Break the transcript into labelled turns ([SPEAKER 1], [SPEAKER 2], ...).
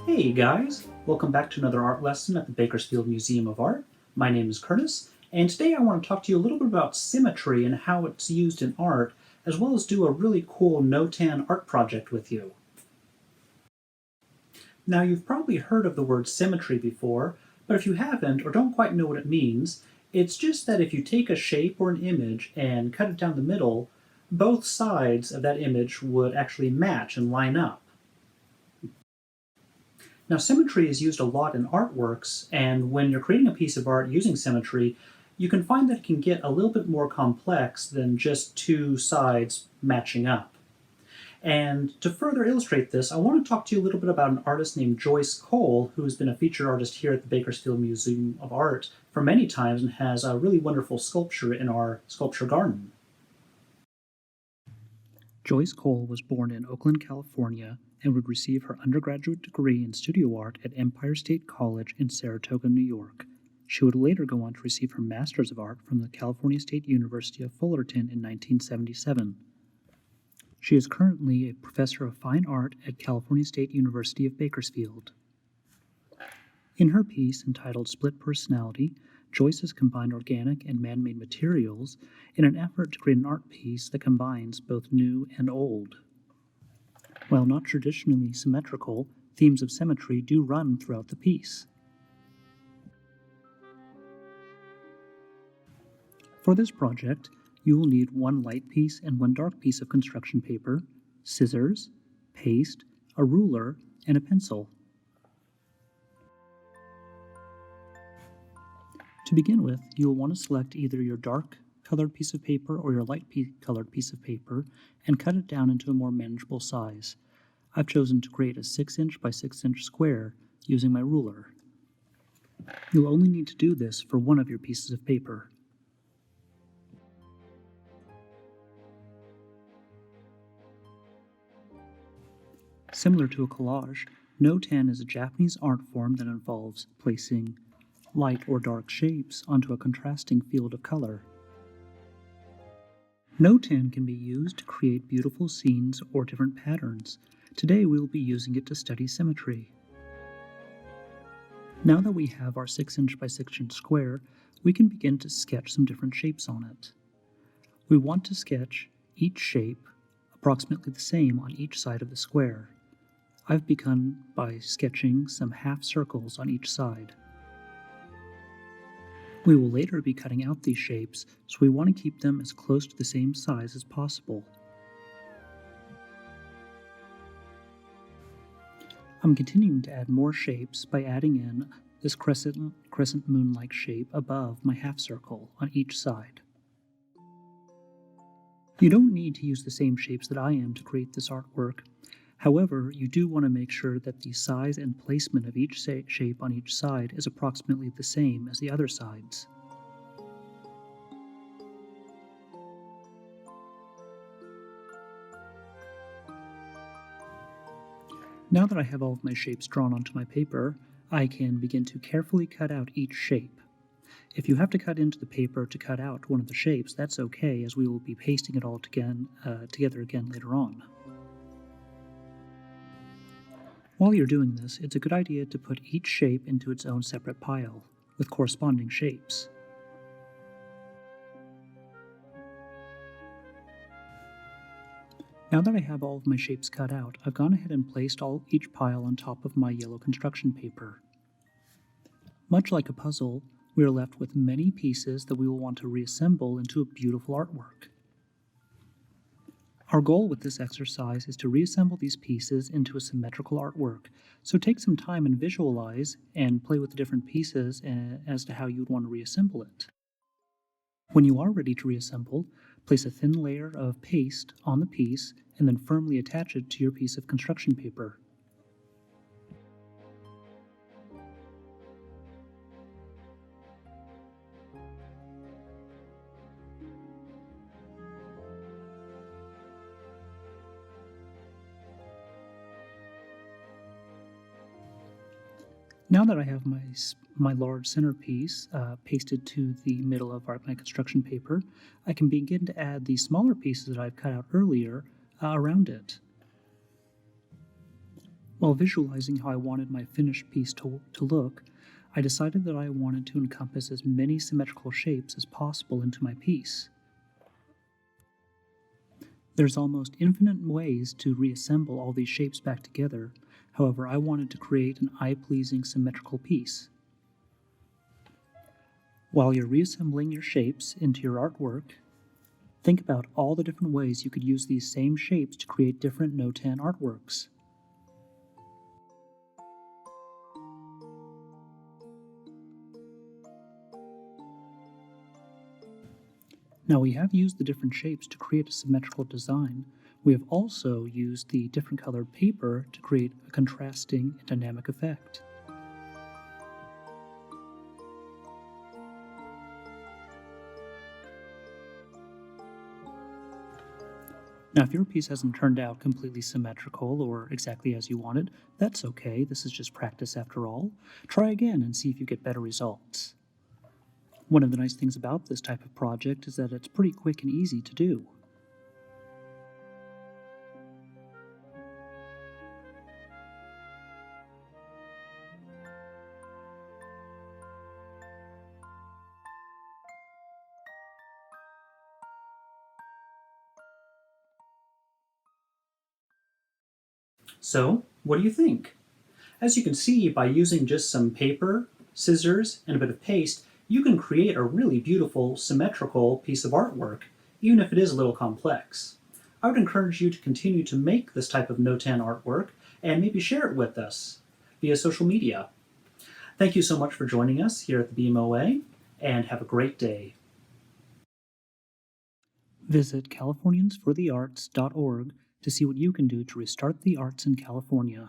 [SPEAKER 1] Hey guys, welcome back to another art lesson at the Bakersfield Museum of Art. My name is Curtis, and today I want to talk to you a little bit about symmetry and how it's used in art, as well as do a really cool Notan art project with you. Now you've probably heard of the word symmetry before, but if you haven't or don't quite know what it means, it's just that if you take a shape or an image and cut it down the middle, both sides of that image would actually match and line up. Now, symmetry is used a lot in artworks, and when you're creating a piece of art using symmetry, you can find that it can get a little bit more complex than just two sides matching up. And to further illustrate this, I want to talk to you a little bit about an artist named Joyce Cole, who has been a featured artist here at the Bakersfield Museum of Art for many times and has a really wonderful sculpture in our sculpture garden. Joyce Cole was born in Oakland, California, and would receive her undergraduate degree in studio art at Empire State College in Saratoga, New York. She would later go on to receive her Master's of Art from the California State University of Fullerton in 1977. She is currently a professor of fine art at California State University of Bakersfield. In her piece entitled Split Personality, Joyce has combined organic and man-made materials in an effort to create an art piece that combines both new and old. While not traditionally symmetrical, themes of symmetry do run throughout the piece. For this project, you will need one light piece and one dark piece of construction paper, scissors, paste, a ruler, and a pencil. To begin with, you will want to select either your dark colored piece of paper or your light colored piece of paper and cut it down into a more manageable size. I've chosen to create a 6-inch by 6-inch square using my ruler. You'll only need to do this for one of your pieces of paper. Similar to a collage, Notan is a Japanese art form that involves placing light or dark shapes onto a contrasting field of color. Notan can be used to create beautiful scenes or different patterns. Today we will be using it to study symmetry. Now that we have our 6-inch by 6-inch square, we can begin to sketch some different shapes on it. We want to sketch each shape approximately the same on each side of the square. I've begun by sketching some half circles on each side. We will later be cutting out these shapes, so we want to keep them as close to the same size as possible. I'm continuing to add more shapes by adding in this crescent moon-like shape above my half circle on each side. You don't need to use the same shapes that I am to create this artwork. However, you do want to make sure that the size and placement of each shape on each side is approximately the same as the other sides. Now that I have all of my shapes drawn onto my paper, I can begin to carefully cut out each shape. If you have to cut into the paper to cut out one of the shapes, that's okay, as we will be pasting it all together again later on. While you're doing this, it's a good idea to put each shape into its own separate pile, with corresponding shapes. Now that I have all of my shapes cut out, I've gone ahead and placed each pile on top of my yellow construction paper. Much like a puzzle, we are left with many pieces that we will want to reassemble into a beautiful artwork. Our goal with this exercise is to reassemble these pieces into a symmetrical artwork, so take some time and visualize and play with the different pieces as to how you would want to reassemble it. When you are ready to reassemble, place a thin layer of paste on the piece and then firmly attach it to your piece of construction paper. Now that I have my my large centerpiece pasted to the middle of my construction paper, I can begin to add the smaller pieces that I've cut out earlier around it. While visualizing how I wanted my finished piece to look, I decided that I wanted to encompass as many symmetrical shapes as possible into my piece. There's almost infinite ways to reassemble all these shapes back together. However, I wanted to create an eye-pleasing symmetrical piece. While you're reassembling your shapes into your artwork, think about all the different ways you could use these same shapes to create different Notan artworks. Now we have used the different shapes to create a symmetrical design. We have also used the different colored paper to create a contrasting and dynamic effect. Now if your piece hasn't turned out completely symmetrical or exactly as you wanted, that's okay, this is just practice after all. Try again and see if you get better results. One of the nice things about this type of project is that it's pretty quick and easy to do. So, what do you think? As you can see, by using just some paper, scissors, and a bit of paste, you can create a really beautiful, symmetrical piece of artwork, even if it is a little complex. I would encourage you to continue to make this type of Notan artwork and maybe share it with us via social media. Thank you so much for joining us here at the BMoA, and have a great day. Visit CaliforniansForTheArts.org to see what you can do to restart the arts in California.